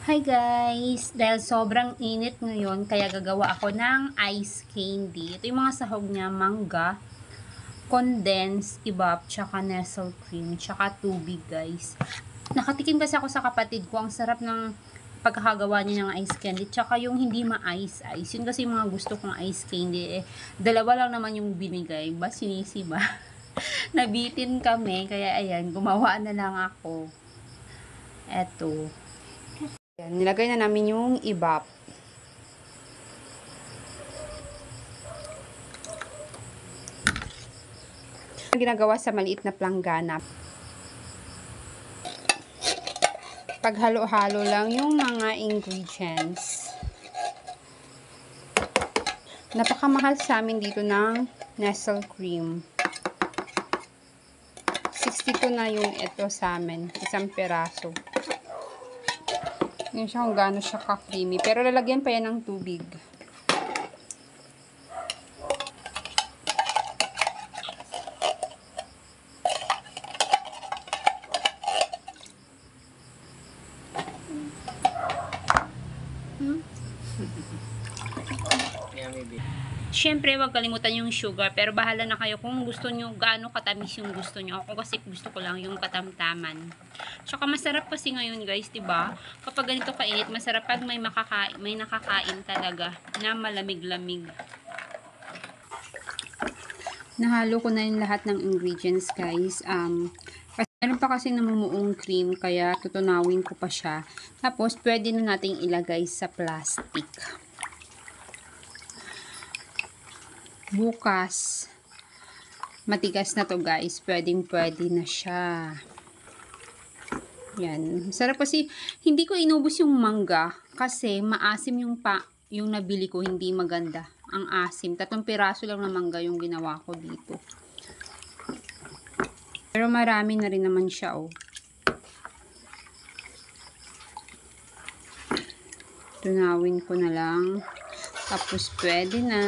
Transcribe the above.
Hi guys! Dahil sobrang init ngayon, kaya gagawa ako ng ice candy. Ito yung mga sahog niya, mangga, condensed, ibap, tsaka nestle cream, tsaka tubig guys. Nakatikim kasi ako sa kapatid ko, ang sarap ng pagkakagawa niya ng ice candy, tsaka yung hindi ma-ice. Yun kasi yung mga gusto kong ice candy. Dalawa lang naman yung binigay, ba sinisi ba? Nabitin kami, kaya ayan, gumawa na lang ako. Eto. Yan, nilagay na namin yung ibap. Ginagawa sa maliit na planggana. Paghalo-halo lang yung mga ingredients. Napakamahal sa amin dito ng nestle cream. 62 na yung ito sa amin. Isang peraso. Yun siya kung gaano siya ka-creamy. Pero lalagyan pa yan ng tubig. Siyempre, wag kalimutan yung sugar. Pero bahala na kayo kung gusto nyo, gaano katamis yung gusto nyo. Ako kasi gusto ko lang yung katamtaman. Tsaka masarap kasi ngayon guys, diba? Kapag ganito kainit, masarap pag may nakakain talaga na malamig-lamig. Nahalo ko na yung lahat ng ingredients guys. Meron pa kasi namumuong cream, kaya tutunawin ko pa siya. Tapos, pwede na nating ilagay sa plastic. Bukas, matigas na to guys, pwede na siya. Yan, sarap kasi hindi ko inubos yung mangga kasi maasim yung nabili ko, hindi maganda ang asim. 3 piraso lang na mangga yung ginawa ko dito, pero marami na rin naman siya. Tunawin ko na lang, tapos pwede na.